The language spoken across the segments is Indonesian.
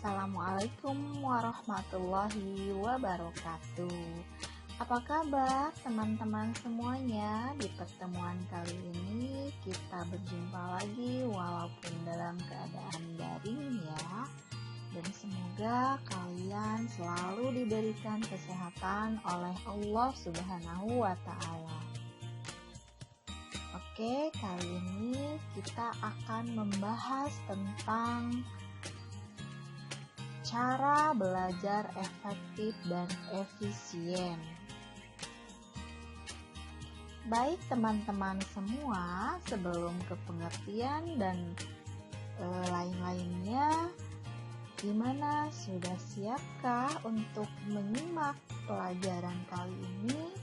Assalamualaikum warahmatullahi wabarakatuh. Apa kabar teman-teman semuanya? Di pertemuan kali ini kita berjumpa lagi walaupun dalam keadaan daring ya. Dan semoga kalian selalu diberikan kesehatan oleh Allah Subhanahu wa Ta'ala. Oke, kali ini kita akan membahas tentang cara belajar efektif dan efisien. Baik teman-teman semua, sebelum ke pengertian dan lain-lainnya, gimana, sudah siapkah untuk menyimak pelajaran kali ini?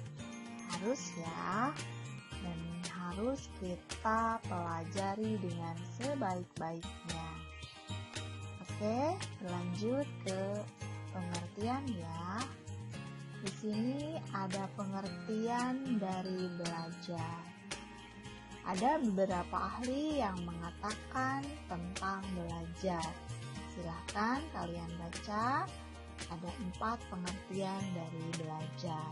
Harus ya, dan harus kita pelajari dengan sebaik-baiknya. Oke, lanjut ke pengertian ya. Di sini ada pengertian dari belajar. Ada beberapa ahli yang mengatakan tentang belajar. Silahkan kalian baca, ada 4 pengertian dari belajar.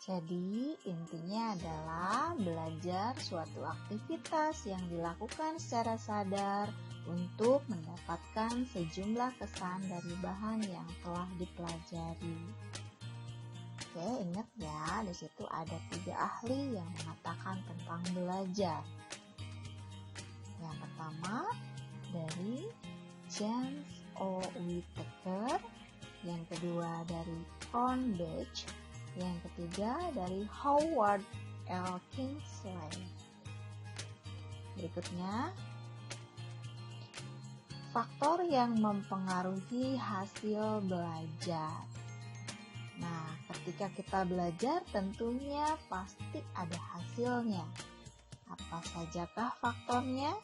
Jadi, intinya adalah belajar suatu aktivitas yang dilakukan secara sadar untuk mendapatkan sejumlah kesan dari bahan yang telah dipelajari. Oke, ingat ya, di situ ada 3 ahli yang mengatakan tentang belajar. Yang pertama dari James O. Whittaker, yang kedua dari Ron Beach, yang ketiga dari Howard L. Kingsley. Berikutnya, faktor yang mempengaruhi hasil belajar. Nah, ketika kita belajar tentunya pasti ada hasilnya. Apa sajakah faktornya?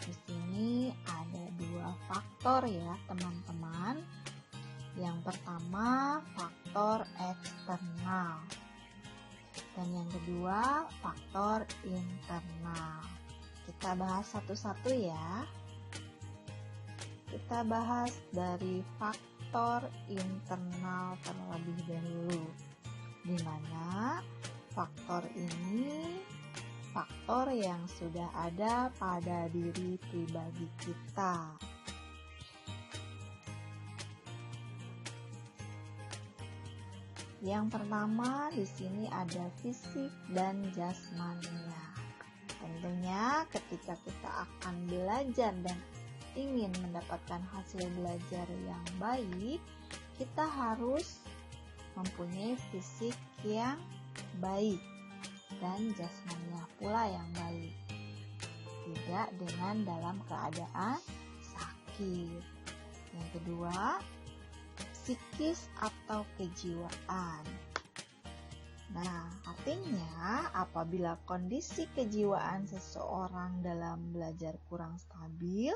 Di sini ada 2 faktor ya teman-teman. Yang pertama, faktor eksternal. Dan yang kedua, faktor internal. Kita bahas satu-satu ya. Kita bahas dari faktor internal terlebih dahulu. Di mana faktor ini faktor yang sudah ada pada diri pribadi kita. Yang pertama di sini ada fisik dan jasmania. Tentunya ketika kita akan belajar dan ingin mendapatkan hasil belajar yang baik, kita harus mempunyai fisik yang baik dan jasmania pula yang baik. Tidak dengan dalam keadaan sakit. Yang kedua, psikis atau kejiwaan. Nah, artinya apabila kondisi kejiwaan seseorang dalam belajar kurang stabil,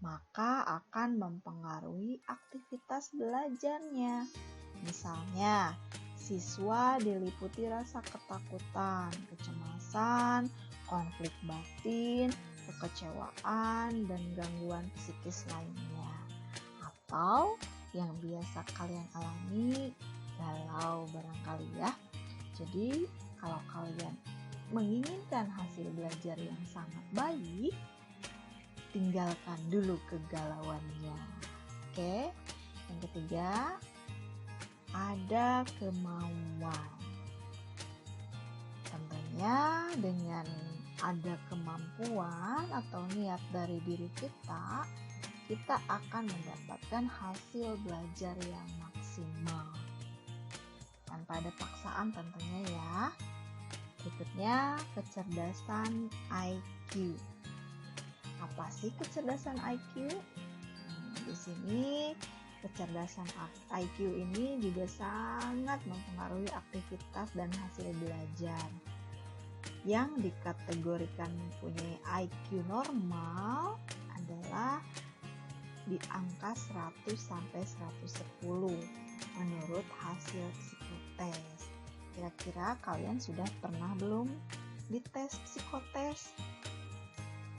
maka akan mempengaruhi aktivitas belajarnya. Misalnya, siswa diliputi rasa ketakutan, kecemasan, konflik batin, kekecewaan, dan gangguan psikis lainnya. Atau yang biasa kalian alami, galau barangkali ya. Jadi kalau kalian menginginkan hasil belajar yang sangat baik, tinggalkan dulu kegalauannya. Oke. Yang ketiga, ada kemauan. Tentunya dengan ada kemampuan atau niat dari diri kita akan mendapatkan hasil belajar yang maksimal. Tanpa ada paksaan tentunya ya. Berikutnya, kecerdasan IQ. Apa sih kecerdasan IQ? Di sini Kecerdasan IQ ini juga sangat mempengaruhi aktivitas dan hasil belajar. Yang dikategorikan mempunyai IQ normal adalah di angka 100 sampai 110 menurut hasil psikotes. Kira-kira kalian sudah pernah belum dites psikotes?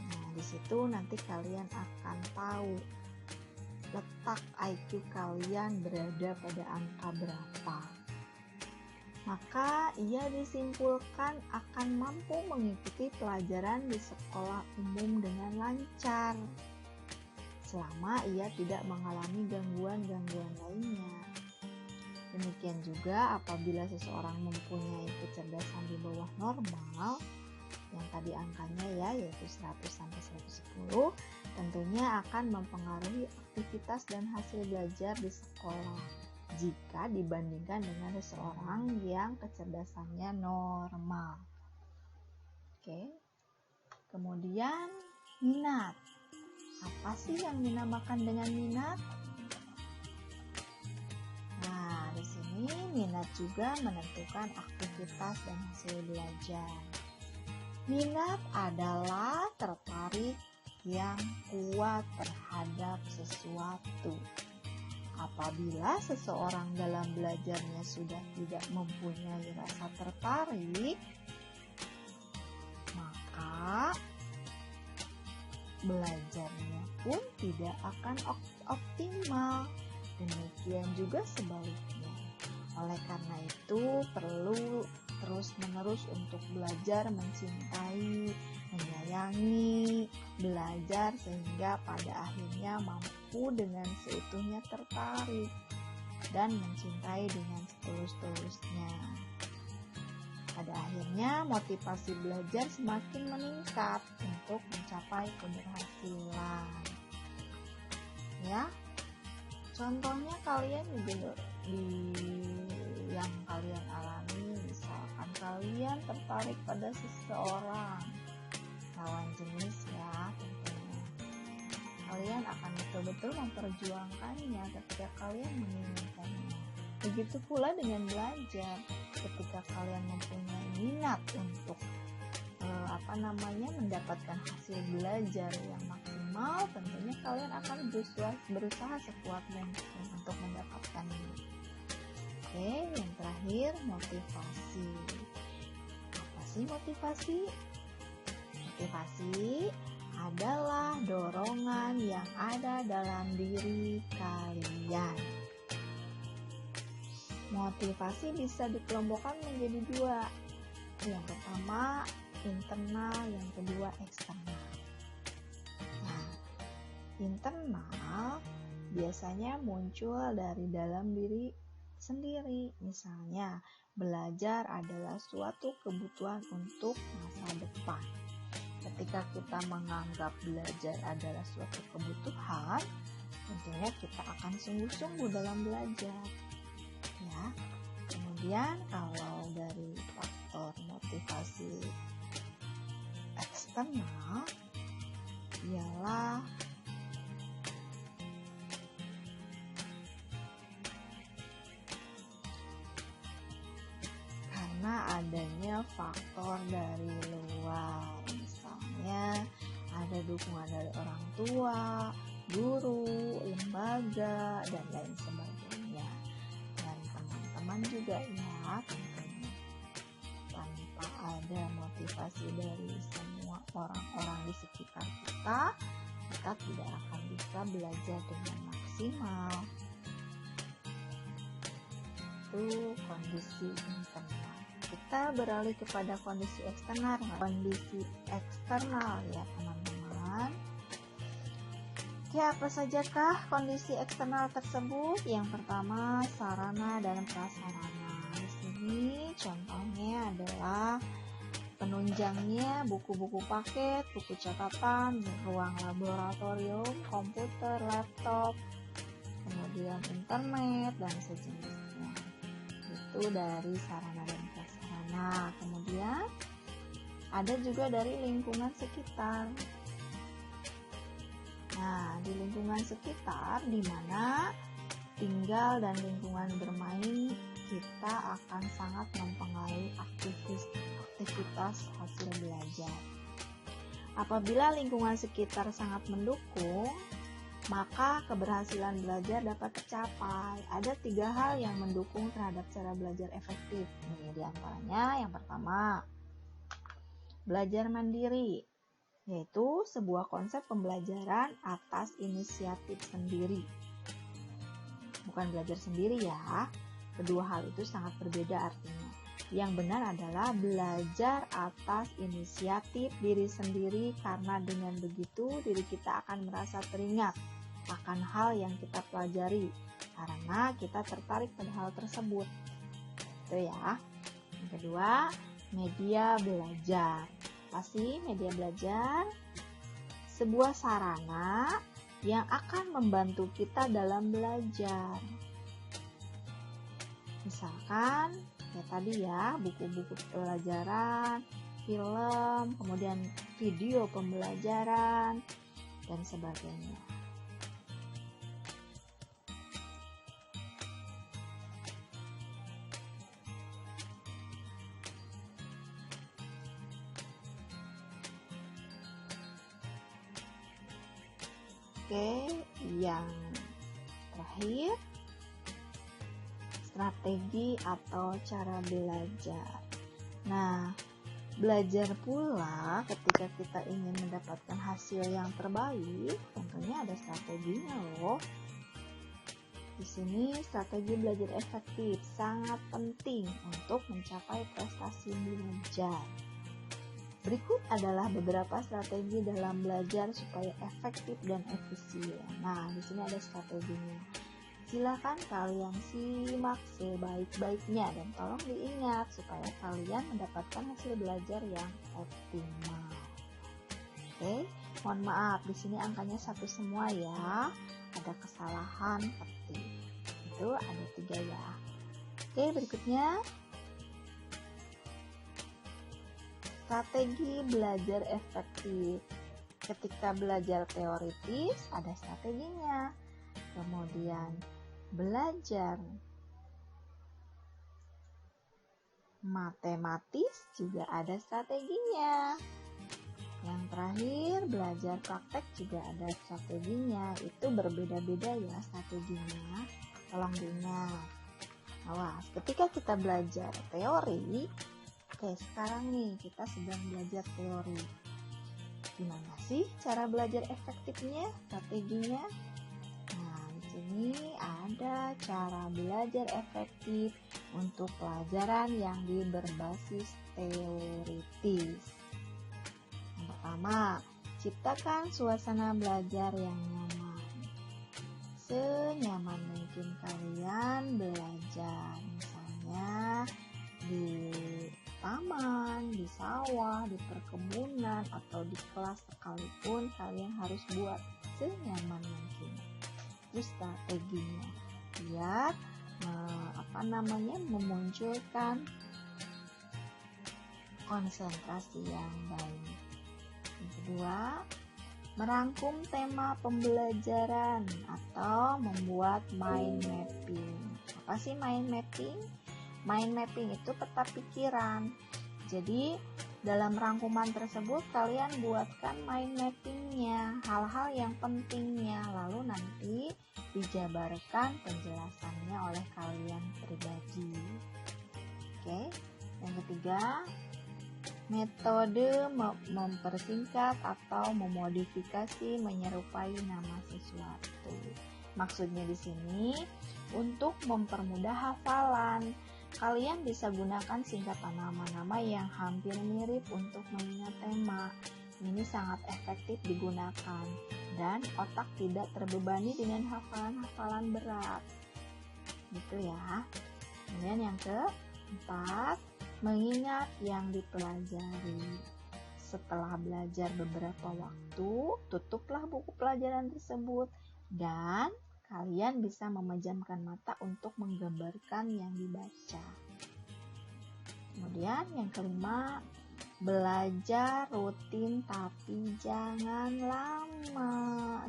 Nah, di situ nanti kalian akan tahu letak IQ kalian berada pada angka berapa. Maka ia disimpulkan akan mampu mengikuti pelajaran di sekolah umum dengan lancar, selama ia tidak mengalami gangguan-gangguan lainnya. Demikian juga apabila seseorang mempunyai kecerdasan di bawah normal, yang tadi angkanya ya yaitu 100 sampai 110, tentunya akan mempengaruhi aktivitas dan hasil belajar di sekolah jika dibandingkan dengan seseorang yang kecerdasannya normal. Oke. Kemudian minat. Apa sih yang dinamakan dengan minat? Nah, di sini minat juga menentukan aktivitas dan hasil belajar. Minat adalah tertarik yang kuat terhadap sesuatu. Apabila seseorang dalam belajarnya sudah tidak mempunyai rasa tertarik, maka belajarnya pun tidak akan optimal. Demikian juga sebaliknya. Oleh karena itu, perlu terus-menerus untuk belajar mencintai, menyayangi, belajar sehingga pada akhirnya mampu dengan seutuhnya tertarik dan mencintai dengan setulus-tulusnya. Pada akhirnya motivasi belajar semakin meningkat untuk mencapai keberhasilan. Ya, contohnya kalian juga yang kalian alami, misalkan kalian tertarik pada seseorang lawan jenis ya, tentunya kalian akan betul-betul memperjuangkannya ketika kalian menginginkannya. Begitu pula dengan belajar, ketika kalian mempunyai minat untuk mendapatkan hasil belajar yang maksimal, tentunya kalian akan berusaha sekuat mungkin untuk mendapatkannya. Oke, yang terakhir motivasi. Apa sih motivasi? Motivasi adalah dorongan yang ada dalam diri kalian. Motivasi bisa dikelompokkan menjadi dua. Yang pertama internal, yang kedua eksternal. Nah, internal biasanya muncul dari dalam diri sendiri. Misalnya, belajar adalah suatu kebutuhan untuk masa depan. Ketika kita menganggap belajar adalah suatu kebutuhan, tentunya kita akan sungguh-sungguh dalam belajar. Ya. Kemudian kalau dari faktor motivasi eksternal ialah karena adanya faktor dari luar, misalnya ada dukungan dari orang tua, guru, lembaga, dan lain sebagainya, dan teman-teman juga ya tentunya. Tanpa ada motivasi dari semua orang-orang di sekitar kita tidak akan bisa belajar dengan maksimal. Itu kondisi internal. Kita beralih kepada kondisi eksternal. Kondisi eksternal ya teman-teman. Ya, apa sajakah kondisi eksternal tersebut? Yang pertama, sarana dan prasarana. Di sini contohnya adalah penunjangnya buku-buku paket, buku catatan, ruang laboratorium, komputer, laptop, kemudian internet dan sejenisnya. Itu dari sarana dan prasarana. Kemudian ada juga dari lingkungan sekitar. Nah, di lingkungan sekitar di mana tinggal dan lingkungan bermain, kita akan sangat mempengaruhi aktivitas hasil belajar. Apabila lingkungan sekitar sangat mendukung, maka keberhasilan belajar dapat tercapai. Ada 3 hal yang mendukung terhadap cara belajar efektif. Nih, di antaranya yang pertama, belajar mandiri, yaitu sebuah konsep pembelajaran atas inisiatif sendiri. Bukan belajar sendiri ya, kedua hal itu sangat berbeda artinya. Yang benar adalah belajar atas inisiatif diri sendiri, karena dengan begitu diri kita akan merasa teringat akan hal yang kita pelajari karena kita tertarik pada hal tersebut. Itu ya. Yang kedua, media belajar. Apa sih media belajar? Sebuah sarana yang akan membantu kita dalam belajar. Misalkan ya tadi ya, buku-buku pelajaran, film, kemudian video pembelajaran, dan sebagainya. Oke, yang terakhir, strategi atau cara belajar. Nah, belajar pula ketika kita ingin mendapatkan hasil yang terbaik, tentunya ada strateginya loh. Di sini strategi belajar efektif sangat penting untuk mencapai prestasi belajar. Berikut adalah beberapa strategi dalam belajar supaya efektif dan efisien. Nah, di sini ada strateginya. Silakan kalian simak sebaik-baiknya dan tolong diingat supaya kalian mendapatkan hasil belajar yang optimal. Oke, mohon maaf di sini angkanya 1 semua ya. Ada kesalahan ketik. Itu ada 3 ya. Oke, berikutnya strategi belajar efektif. Ketika belajar teoritis ada strateginya. Kemudian belajar matematis juga ada strateginya. Yang terakhir, belajar praktek juga ada strateginya. Itu berbeda-beda ya strateginya. Tolong diingat. Awas, ketika kita belajar teori, oke, sekarang nih kita sedang belajar teori. Gimana sih cara belajar efektifnya, strateginya? Nah, di sini ada cara belajar efektif untuk pelajaran yang berbasis teoritis. Yang pertama, ciptakan suasana belajar yang nyaman. Senyaman mungkin kalian belajar, misalnya di taman, di sawah, di perkebunan, atau di kelas sekalipun kalian harus buat senyaman mungkin. Terus strateginya biar memunculkan konsentrasi yang baik. Yang kedua, merangkum tema pembelajaran atau membuat mind mapping. Apa sih mind mapping? Mind mapping itu peta pikiran. Jadi dalam rangkuman tersebut kalian buatkan mind mappingnya, hal-hal yang pentingnya, lalu nanti dijabarkan penjelasannya oleh kalian pribadi. Oke, yang ketiga, metode mempersingkat atau memodifikasi menyerupai nama sesuatu. Maksudnya di sini untuk mempermudah hafalan. Kalian bisa gunakan singkatan nama-nama yang hampir mirip untuk mengingat tema. Ini sangat efektif digunakan dan otak tidak terbebani dengan hafalan-hafalan berat. Gitu ya. Kemudian yang keempat, mengingat yang dipelajari. Setelah belajar beberapa waktu, tutuplah buku pelajaran tersebut dan kalian bisa memejamkan mata untuk menggambarkan yang dibaca. Kemudian yang kelima, belajar rutin tapi jangan lama.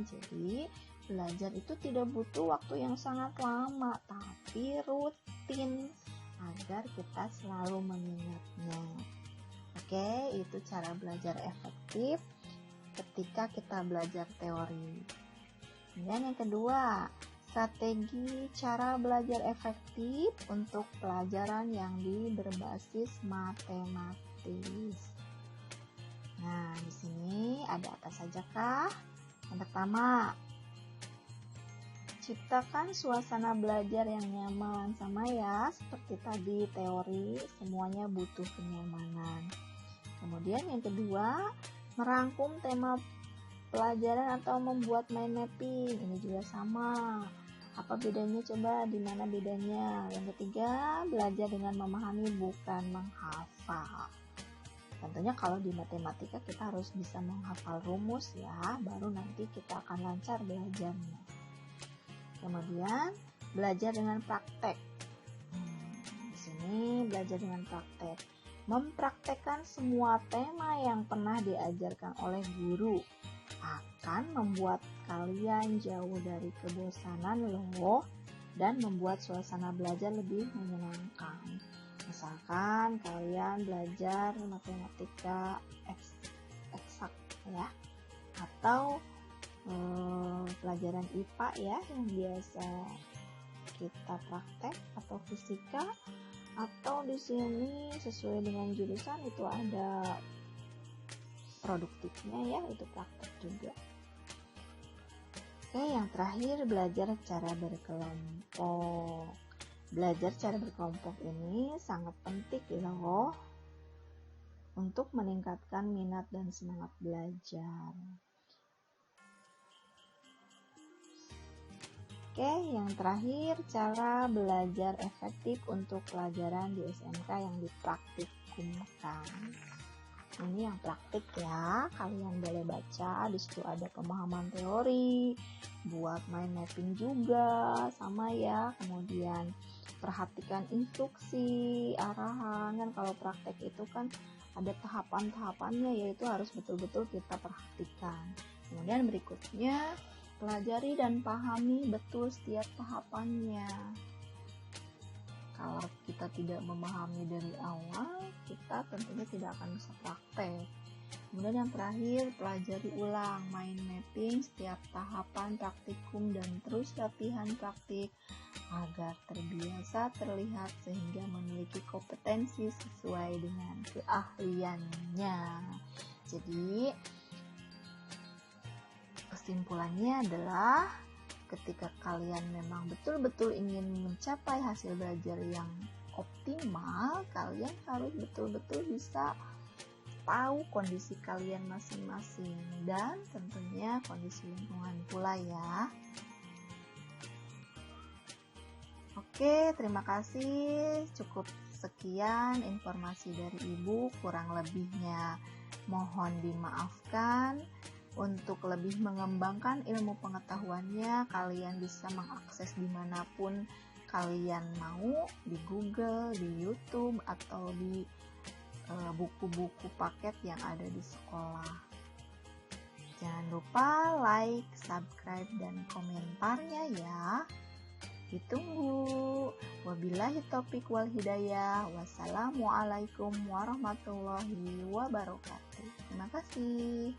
Jadi belajar itu tidak butuh waktu yang sangat lama, tapi rutin agar kita selalu mengingatnya. Oke, itu cara belajar efektif ketika kita belajar teori. Kemudian yang kedua, strategi cara belajar efektif untuk pelajaran yang berbasis matematis. Nah, di sini ada apa saja kah? Yang pertama, ciptakan suasana belajar yang nyaman. Sama ya, seperti tadi teori, semuanya butuh kenyamanan. Kemudian yang kedua, merangkum tema pelajaran atau membuat mind mapping. Ini juga sama. Apa bedanya? Coba di mana bedanya? Yang ketiga, belajar dengan memahami bukan menghafal. Tentunya kalau di matematika kita harus bisa menghafal rumus ya, baru nanti kita akan lancar belajarnya. Kemudian belajar dengan praktek. Di sini belajar dengan praktek. Mempraktekkan semua tema yang pernah diajarkan oleh guru akan membuat kalian jauh dari kebosanan loh, dan membuat suasana belajar lebih menyenangkan. Misalkan kalian belajar matematika eksak ya, atau pelajaran IPA ya yang biasa kita praktek, atau fisika, atau di sini sesuai dengan jurusan itu ada produktifnya ya, itu praktek juga. Oke, yang terakhir belajar cara berkelompok. Belajar cara berkelompok ini sangat penting loh untuk meningkatkan minat dan semangat belajar. Oke, yang terakhir cara belajar efektif untuk pelajaran di SMK yang dipraktikumkan. Ini yang praktik ya, kalian boleh baca, di situ ada pemahaman teori, buat mind mapping juga, sama ya. Kemudian perhatikan instruksi, arahan, kan kalau praktek itu kan ada tahapan-tahapannya, yaitu harus betul-betul kita perhatikan. Kemudian berikutnya, pelajari dan pahami betul setiap tahapannya. Kalau kita tidak memahami dari awal, kita tentunya tidak akan bisa praktek. Kemudian yang terakhir, pelajari ulang mind mapping setiap tahapan praktikum dan terus latihan praktik agar terbiasa terlihat sehingga memiliki kompetensi sesuai dengan keahliannya. Jadi kesimpulannya adalah ketika kalian memang betul-betul ingin mencapai hasil belajar yang optimal, kalian harus betul-betul bisa tahu kondisi kalian masing-masing dan tentunya kondisi lingkungan pula ya. Oke, terima kasih. Cukup sekian informasi dari Ibu, kurang lebihnya mohon dimaafkan. Untuk lebih mengembangkan ilmu pengetahuannya, kalian bisa mengakses dimanapun kalian mau, di Google, di YouTube, atau di buku-buku paket yang ada di sekolah. Jangan lupa like, subscribe, dan komentarnya ya. Ditunggu. Wabillahi taufiq wal hidayah. Wassalamualaikum warahmatullahi wabarakatuh. Terima kasih.